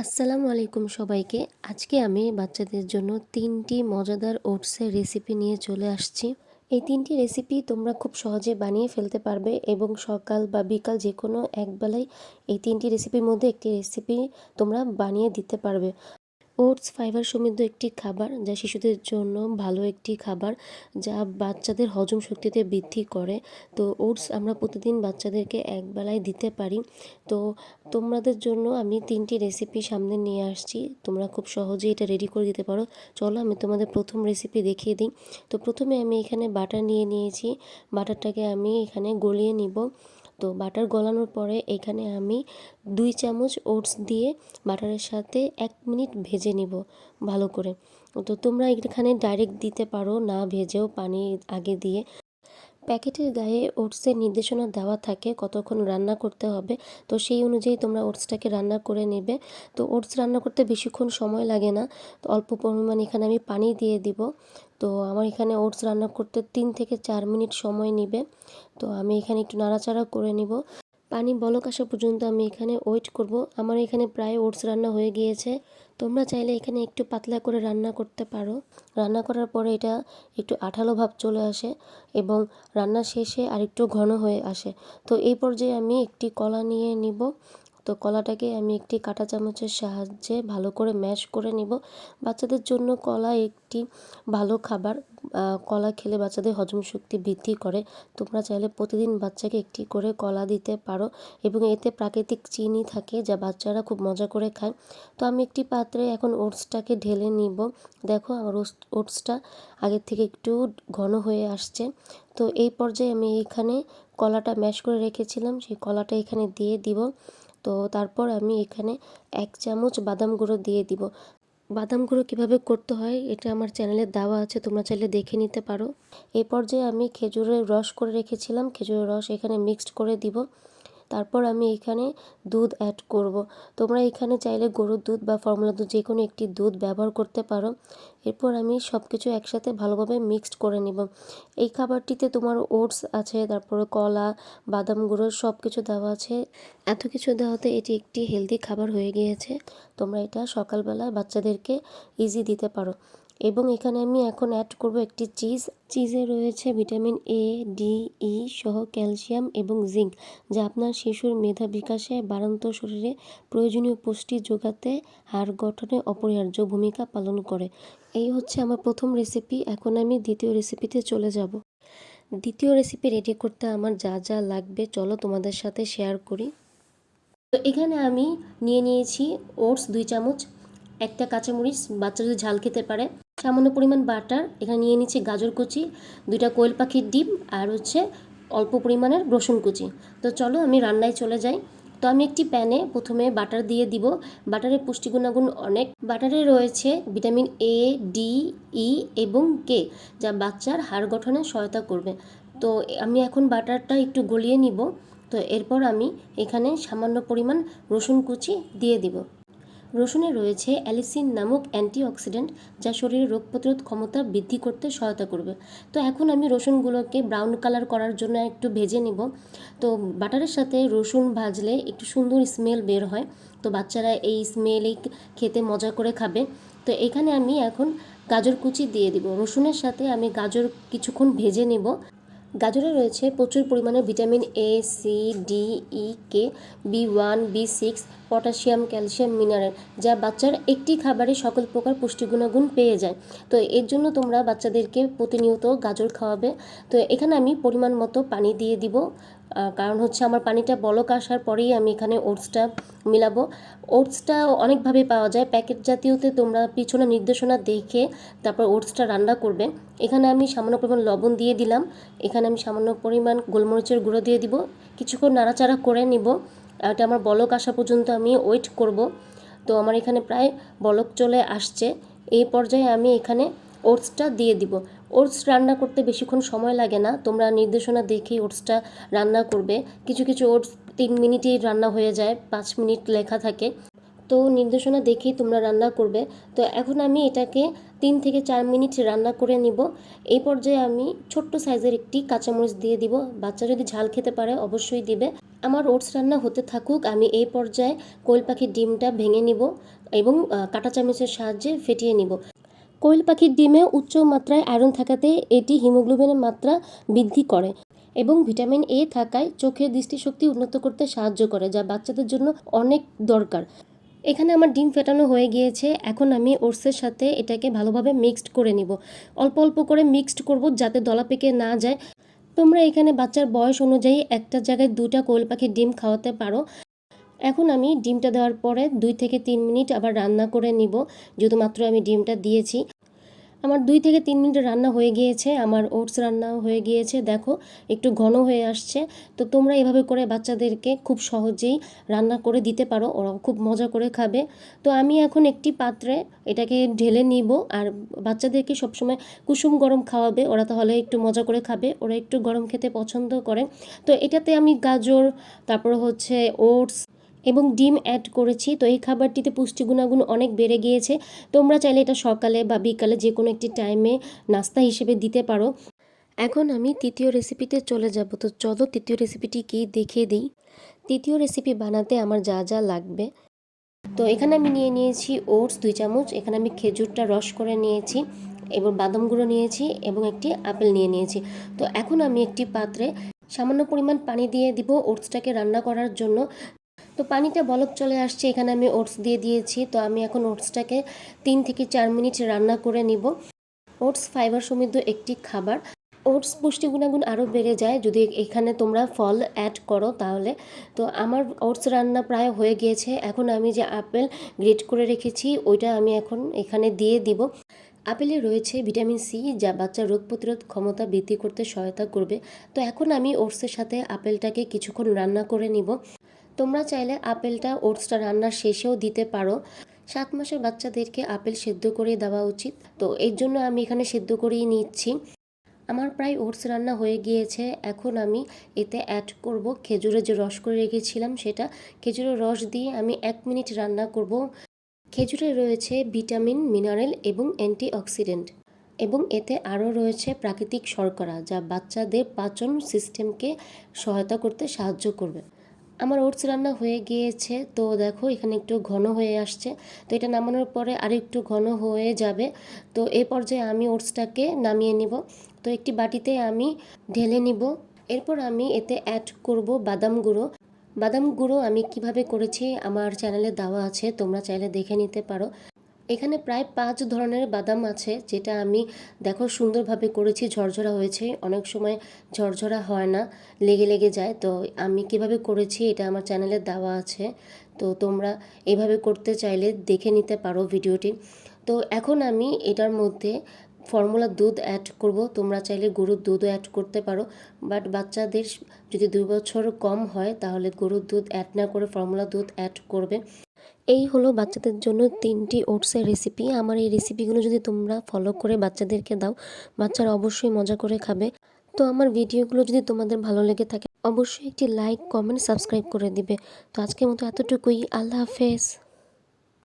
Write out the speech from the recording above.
আসসালামু আলাইকুম সবাইকে। আজকে আমি বাচ্চাদের জন্য ৩টি মজাদার ওটসের রেসিপি নিয়ে চলে আসছি। এই ৩টি রেসিপি তোমরা খুব সহজে বানিয়ে ফেলতে পারবে এবং সকাল বা বিকাল যেকোনো এক বেলায় এই ৩টি রেসিপির মধ্যে একটি রেসিপি তোমরা বানিয়ে দিতে পারবে। ওটস ফাইবার সমৃদ্ধ একটি খাবার, যা শিশুদের জন্য ভালো একটি খাবার, যা বাচ্চাদের হজম শক্তিতে বৃদ্ধি করে। তো ওটস আমরা প্রতিদিন বাচ্চাদেরকে একবেলায় দিতে পারি। তো তোমাদের জন্য আমি 3টি রেসিপি সামনে নিয়ে আসছি, তোমরা খুব সহজেই এটা রেডি করে দিতে পারো। চলো আমি তোমাদের প্রথম রেসিপি দেখিয়ে দিই। তো প্রথমে আমি এখানে বাটার নিয়ে নিয়েছি, বাটারটাকে আমি এখানে গলিয়ে নিব। তো বাটার গলানোর পরে এখানে আমি 2 চামচ ওটস দিয়ে বাটারের সাথে 1 মিনিট ভেজে নিব ভালো করে। তো তোমরা এখানে ডাইরেক্ট দিতে পারো, না ভেজেও পানি আগে দিয়ে। প্যাকেটের গায়ে ওটসের নির্দেশনা দেওয়া থাকে কতক্ষণ রান্না করতে হবে, তো সেই অনুযায়ী তোমরা ওটসটাকে রান্না করে নেবে। তো ওটস রান্না করতে বেশিক্ষণ সময় লাগে না, তো অল্প পরিমাণ এখানে আমি পানি দিয়ে দিব। তো আমার এখানে ওটস রান্না করতে 3 থেকে 4 মিনিট সময় নেবে। তো আমি এখানে একটু নাড়াচাড়া করে নিব। পানি বলক আসা পর্যন্ত আমি এখানে ওয়েট করব। আমার এখানে প্রায় ওটস রান্না হয়ে গিয়েছে। তোমরা চাইলে এখানে একটু পাতলা করে রান্না করতে পারো। রান্না করার পরে এটা একটু আঠালো ভাব চলে আসে এবং রান্না শেষে আরেকটু ঘন হয়ে আসে। তো এই পর্যায়ে আমি একটি কলা নিয়ে নিব। তো কলাটাকে আমি একটি কাঁটা চামচের সাহায্যে ভালো করে ম্যাশ করে নিব। বাচ্চাদের জন্য কলা একটি ভালো খাবার। কলা খেলে বাচ্চাদের হজম শক্তি বৃদ্ধি করে। তোমরা চাইলে প্রতিদিন বাচ্চাকে একটি করে কলা দিতে পারো এবং এতে প্রাকৃতিক চিনি থাকে, যা বাচ্চারা খুব মজা করে খায়। তো আমি একটি পাত্রে এখন ওটসটাকে ঢেলে নিব। দেখো আমার ওটসটা আগের থেকে একটু ঘন হয়ে আসছে। তো এই পর্যায়ে আমি এখানে কলাটা ম্যাশ করে রেখেছিলাম, সেই কলাটা এখানে দিয়ে দিব। তো তারপর আমি এখানে 1 চামচ বাদাম গুঁড়ো দিয়ে দিব। বাদাম গুঁড়ো কীভাবে করতে হয় এটা আমার চ্যানেলে দেওয়া আছে, তোমরা চাইলে দেখে নিতে পারো। এই পর্যায়ে আমি খেজুরের রস করে রেখেছিলাম, খেজুরের রস এখানে মিক্সড করে দিব। তারপর আমি এখানে দুধ অ্যাড করব। তোমরা এখানে চাইলে গরুর দুধ বা ফর্মুলা দুধ যে কোনো একটি দুধ ব্যবহার করতে পারো। এরপর আমি সব কিছু একসাথে ভালোভাবে মিক্সড করে নেব। এই খাবারটিতে তোমার ওটস আছে, তারপরে কলা, বাদাম গুঁড়ো সব কিছু দেওয়া আছে। এত কিছু দেওয়াতে এটি একটি হেলদি খাবার হয়ে গিয়েছে। তোমরা এটা সকালবেলা বাচ্চাদেরকে ইজি দিতে পারো। এবং এখানে আমি এখন অ্যাড করব একটি চিজে রয়েছে ভিটামিন এ, ডি, ই সহ ক্যালসিয়াম এবং জিঙ্ক, যা আপনার শিশুর মেধা বিকাশে, বাড়ন্ত শরীরে প্রয়োজনীয় পুষ্টি যোগাতে, হাড় গঠনে অপরিহার্য ভূমিকা পালন করে। এই হচ্ছে আমার প্রথম রেসিপি। এখন আমি দ্বিতীয় রেসিপিতে চলে যাব। দ্বিতীয় রেসিপি রেডি করতে আমার যা যা লাগবে চলো তোমাদের সাথে শেয়ার করি। তো এখানে আমি নিয়ে নিয়েছি ওটস 2 চামচ, একটা কাঁচামরিচ, বাচ্চা যদি ঝাল খেতে পারে, সামান্য পরিমাণ বাটার, এখানে নিয়ে নিচ্ছি গাজর কুচি, 2টা কোয়েল পাখির ডিম, আর হচ্ছে অল্প পরিমাণের রসুন কুচি। তো চলো আমি রান্নায় চলে যাই। তো আমি একটি প্যানে প্রথমে বাটার দিয়ে দিব। বাটারের পুষ্টি গুণাগুণ অনেক। বাটারে রয়েছে ভিটামিন এ, ডি, ই এবং কে, যা বাচ্চার হাড় গঠনে সহায়তা করবে। তো আমি এখন বাটারটা একটু গলিয়ে নিব। তো এরপর আমি এখানে সামান্য পরিমাণ রসুন কুচি দিয়ে দিব। রসুনে রয়েছে অ্যালিসিন নামক অ্যান্টিঅক্সিডেন্ট, যা শরীরের রোগ প্রতিরোধ ক্ষমতা বৃদ্ধি করতে সহায়তা করবে। তো এখন আমি রসুনগুলোকে ব্রাউন কালার করার জন্য একটু ভেজে নেব। তো বাটারের সাথে রসুন ভাজলে একটু সুন্দর স্মেল বের হয়, তো বাচ্চারা এই স্মেলেই খেতে মজা করে খাবে। তো এখানে আমি এখন গাজর কুচি দিয়ে দিব। রসুনের সাথে আমি গাজর কিছুক্ষণ ভেজে নেব। গাজরে রয়েছে প্রচুর পরিমাণে vitamin A, C, D, E, K, B one, বি6, পটাশিয়াম, ক্যালসিয়াম, মিনারেল, যা বাচ্চার একটি খাবারে সকল প্রকার পুষ্টি গুণাগুণ পেয়ে যায়। তো এর জন্য তোমরা বাচ্চাদেরকে প্রতিনিয়ত গাজর খাওয়াবে। তো এখানে আমি পরিমাণ মতো পানি দিয়ে দিব, কারণ হচ্ছে আমার পানিটা বলক আসার পরেই আমি এখানে ওটসটা মিলাবো। ওটসটা অনেকভাবে পাওয়া যায়, প্যাকেট জাতীয়তে তোমরা পিছনে নির্দেশনা দেখে তারপর ওটসটা রান্না করবে। এখানে আমি সামান্য পরিমাণ লবণ দিয়ে দিলাম, এখানে আমি সামান্য পরিমাণ গোলমরিচের গুঁড়ো দিয়ে দিব। কিছুক্ষণ নাড়াচাড়া করে নিব। এটা আমার বলক আসা পর্যন্ত আমি ওয়েট করব। তো আমার এখানে প্রায় বলক চলে আসছে। এই পর্যায়ে আমি এখানে ওটসটা দিয়ে দিব। ওটস রান্না করতে বেশিক্ষণ সময় লাগে না, তোমরা নির্দেশনা দেখেই ওটসটা রান্না করবে। কিছু কিছু ওটস 3 মিনিটেই রান্না হয়ে যায়, 5 মিনিট লেখা থাকে। তো তো নির্দেশনা দেখেই তোমরা রান্না করবে। তো এখন আমি এটাকে 3 থেকে 4 মিনিট রান্না করে নিব। এই পর্যায়ে আমি ছোট্ট সাইজের একটি কাঁচামরিচ দিয়ে দিব। বাচ্চা যদি ঝাল খেতে পারে অবশ্যই দিবে। আমার ওটস রান্না হতে থাকুক, আমি এই পর্যায়ে কোয়েল পাখির ডিমটা ভেঙে নিব এবং কাঁটা চামচের সাহায্যে ফেটিয়ে নিব। কোয়েল পাখির ডিমে উচ্চ মাত্রায় আয়রন থাকাতে এটি হিমোগ্লোবিনের মাত্রা বৃদ্ধি করে এবং ভিটামিন এ থাকায় চোখের দৃষ্টিশক্তি উন্নত করতে সাহায্য করে, যা বাচ্চাদের জন্য অনেক দরকার। এখানে আমার ডিম ফেটানো হয়ে গিয়েছে। এখন আমি ওটসের সাথে এটাকে ভালোভাবে মিক্সড করে নিব। অল্প অল্প করে মিক্সড করব যাতে দলা পেকে না যায়। তোমরা এখানে বাচ্চার বয়স অনুযায়ী একটা জায়গায় 2টা কোয়েল পাখির ডিম খাওয়াতে পারো। এখন আমি ডিমটা দেওয়ার পরে 2 থেকে 3 মিনিট আবার রান্না করে নিব, যেহেতু মাত্র আমি ডিমটা দিয়েছি। আমার 2 থেকে 3 মিনিট রান্না হয়ে গিয়েছে, আমার ওটস রান্নাও হয়ে গিয়েছে। দেখো একটু ঘন হয়ে আসছে। তো তোমরা এভাবে করে বাচ্চাদেরকে খুব সহজেই রান্না করে দিতে পারো, ওরাও খুব মজা করে খাবে। তো আমি এখন একটি পাত্রে এটাকে ঢেলে নিব। আর বাচ্চাদেরকে সবসময় কুসুম গরম খাওয়াবে, ওরা তাহলে একটু মজা করে খাবে, ওরা একটু গরম খেতে পছন্দ করে। তো এটাতে আমি গাজর, তারপর হচ্ছে ওটস এবং ডিম অ্যাড করেছি। তো এই খাবারটিতে পুষ্টি গুণাগুণ অনেক বেড়ে গিয়েছে। তোমরা চাইলে এটা সকালে বা বিকালে যে কোনো একটি টাইমে নাস্তা হিসেবে দিতে পারো। এখন আমি তৃতীয় রেসিপিতে চলে যাব। তো চলো তৃতীয় রেসিপিটি কি দেখিয়ে দিই। তৃতীয় রেসিপি বানাতে আমার যা যা লাগবে, তো এখানে আমি নিয়ে নিয়েছি ওটস 2 চামচ, এখানে আমি খেজুরটা রস করে নিয়েছি এবং বাদাম গুঁড়ো নিয়েছি এবং একটি আপেল নিয়ে নিয়েছি। তো এখন আমি একটি পাত্রে সামান্য পরিমাণ পানি দিয়ে দিব ওটসটাকে রান্না করার জন্য। তো পানিটা বলক চলে আসছে, এখানে আমি ওটস দিয়ে দিয়েছি। তো আমি এখন ওটসটাকে 3 থেকে 4 মিনিট রান্না করে নিব। ওটস ফাইবার সমৃদ্ধ একটি খাবার। ওটস পুষ্টি গুণাগুণ আরও বেড়ে যায় যদি এখানে তোমরা ফল অ্যাড করো তাহলে। তো আমার ওটস রান্না প্রায় হয়ে গিয়েছে। এখন আমি যে আপেল গ্রেট করে রেখেছি ওইটা আমি এখন এখানে দিয়ে দিব। আপেলে রয়েছে ভিটামিন সি, যা বাচ্চার রোগ প্রতিরোধ ক্ষমতা বৃদ্ধি করতে সহায়তা করবে। তো এখন আমি ওটসের সাথে আপেলটাকে কিছুক্ষণ রান্না করে নিব। তোমরা চাইলে আপেলটা ওটসটা রান্নার শেষেও দিতে পারো। 7 মাসের বাচ্চাদেরকে আপেল সেদ্ধ করে দেওয়া উচিত, তো এর জন্য আমি এখানে সেদ্ধ করেই নিচ্ছি। আমার প্রায় ওটস রান্না হয়ে গিয়েছে। এখন আমি এতে অ্যাড করব খেজুরের যে রস করে রেখেছিলাম সেটা। খেজুরের রস দিয়ে আমি 1 মিনিট রান্না করব। খেজুরে রয়েছে ভিটামিন, মিনারেল এবং অ্যান্টিঅক্সিডেন্ট এবং এতে আরও রয়েছে প্রাকৃতিক শর্করা, যা বাচ্চাদের পাচন সিস্টেমকে সহায়তা করতে সাহায্য করবে। আমার ওটস রান্না হয়ে গিয়েছে। তো দেখো এখানে একটু ঘন হয়ে আসছে। তো এটা নামানোর পরে আর একটু ঘন হয়ে যাবে। তো এই পর্যায়ে আমি ওটসটাকে নামিয়ে নিব। তো একটি বাটিতে আমি ঢেলে নিব। এরপর আমি এতে অ্যাড করব বাদাম গুঁড়ো। বাদাম গুঁড়ো আমি কিভাবে করেছি আমার চ্যানেলে দেওয়া আছে, তোমরা চাইলে দেখে নিতে পারো। এখানে প্রায় 5 ধরনের বাদাম আছে, যেটা আমি দেখো সুন্দরভাবে করেছি, ঝরঝরা হয়েছে। অনেক সময় ঝরঝরা হয় না, লেগে লেগে যায়। তো আমি কিভাবে করেছি এটা আমার চ্যানেলে দেওয়া আছে, তো তোমরা এভাবে করতে চাইলে দেখে নিতে পারো ভিডিওটি। তো এখন আমি এটার মধ্যে ফর্মুলা দুধ অ্যাড করব। তোমরা চাইলে গরুর দুধও অ্যাড করতে পারো, বাট বাচ্চাদের যদি 2 বছর কম হয় তাহলে গরুর দুধ অ্যাড না করে ফর্মুলা দুধ অ্যাড করবে। এই হলো বাচ্চাদের জন্য 3টি ওটসের রেসিপি। আমার এই রেসিপিগুলো যদি তোমরা ফলো করে বাচ্চাদেরকে দাও, বাচ্চারা অবশ্যই মজা করে খাবে। তো আমার ভিডিওগুলো যদি তোমাদের ভালো লেগে থাকে অবশ্যই একটি লাইক, কমেন্ট, সাবস্ক্রাইব করে দিবে। তো আজকের মতো এতটুকুই। আল্লাহ হাফেজ।